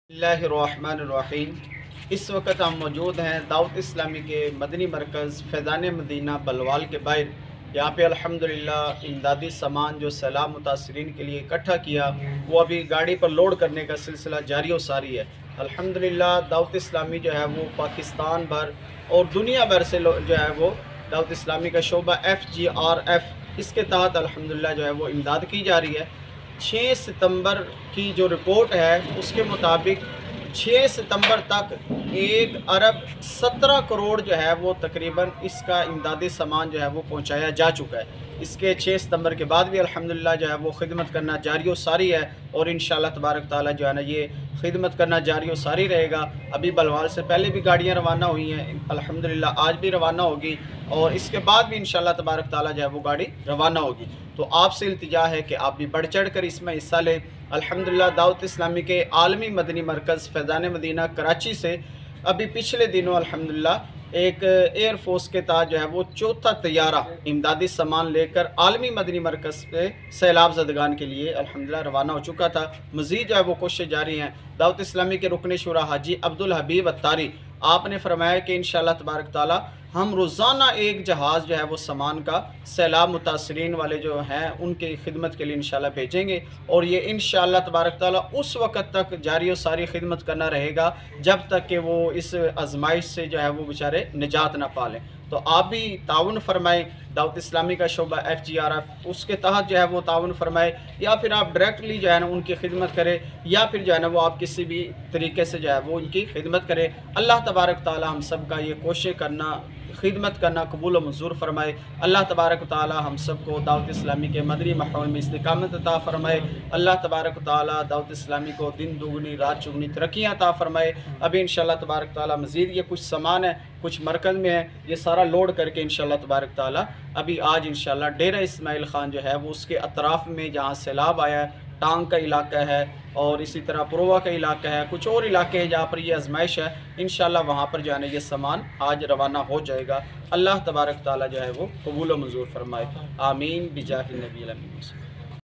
बिस्मिल्लाहिर्रहमानिर्रहीम। इस वक्त हम मौजूद हैं दावत इस्लामी के मदनी मरकज़ फैज़ान मदीना बलवाल के बाहर। यहाँ पे अल्हम्दुलिल्लाह इमदादी सामान जो सैलाब मुतासरीन के लिए इकट्ठा किया वो अभी गाड़ी पर लोड करने का सिलसिला जारी व सारी है। अल्हम्दुलिल्लाह दावत इस्लामी जो है वो पाकिस्तान भर और दुनिया भर से जो है वो दावत इस्लामी का शोबा FGRF इसके तहत अल्हम्दुलिल्लाह जो है वो इमदाद की जा रही है। 6 सितंबर की जो रिपोर्ट है उसके मुताबिक 6 सितंबर तक 1 अरब 17 करोड़ जो है वो तकरीबन इसका इमदादी सामान जो है वो पहुंचाया जा चुका है। इसके 6 सितंबर के बाद भी अल्हम्दुलिल्लाह जो है वो खिदमत करना जारी व सारी है और इंशाअल्लाह तबारक ताला जो है ना ये खिदमत करना जारी व सारी रहेगा। अभी बलवाल से पहले भी गाड़ियाँ रवाना हुई हैं, अल्हम्दुलिल्लाह आज भी रवाना होगी और इसके बाद भी इंशाअल्लाह तबारक ताला जो है वो गाड़ी रवाना होगी। तो आपसे इल्तिजा है कि आप भी बढ़ चढ़ कर इसमें हिस्सा लें। अल्हम्दुलिल्लाह दावत इस्लामी के आलमी मदनी मरकज़ फैज़ान मदीना कराची से अभी पिछले दिनों अल्हम्दुलिल्लाह एक एयरफोर्स के तहत जो है वो चौथा तैयारा इमदादी सामान लेकर आलमी मदनी मरकज़ से सैलाब ज़दगान के लिए अल्हम्दुलिल्लाह रवाना हो चुका था। मज़ीद जो है वो कोशिश जारी हैं। दावत इस्लामी के रुकन शुरा हाजी अब्दुल हबीब अत्तारी आपने फरमाया कि इंशाअल्लाह तबारक ताला हम रोज़ाना एक जहाज़ जो है वो सामान का सैलाब मुतासरीन वाले जो हैं उनकी खिदमत के लिए इंशाअल्लाह भेजेंगे और ये इंशाअल्लाह तबारक ताला उस वक़्त तक जारी और सारी खिदमत करना रहेगा जब तक कि वो इस आजमाइश से जो है वो बेचारे निजात ना पा लें। तो आप भी ताउन फरमाएँ, दावत इस्लामी का शोबा FGRF उसके तहत जो है वो ताउन फरमाए या फिर आप डायरेक्टली जो है ना उनकी खिदमत करें या फिर जो है ना वो आप किसी भी तरीके से जो है वो उनकी खिदमत करें। अल्लाह तबारक ताला हम सब का ये कोशिश करना खिदमत करना कबूल व मंजूर फरमाए। अल्लाह तबारक ताला हम सब को दावत इस्लामी के मदनी माहौल में इस्तिकामत अता फरमाए। अल्लाह तबारक ताला दावत इस्लामी को दिन दुगनी रात चुगनी तरक्कियाँ अता फरमाए। अभी इंशाअल्लाह तबारक ताला मज़ीद ये कुछ सामान है कुछ मरकज़ में है, ये सारा लोड करके इंशाअल्लाह तबारक ताला अभी आज इंशाअल्लाह डेरा इस्माइल ख़ान जो है वो उसके अतराफ़ में जहाँ सैलाब आया है टांग का इलाका है और इसी तरह पुरवा का इलाका है, कुछ और इलाके हैं जहाँ पर ये आजमाइश है। इंशाअल्लाह वहाँ पर जो है ना ये सामान आज रवाना हो जाएगा। अल्लाह तबारक ताला जो है वो कबूल व मंजूर फरमाए। आमीन बिजाहि नबी अमीन।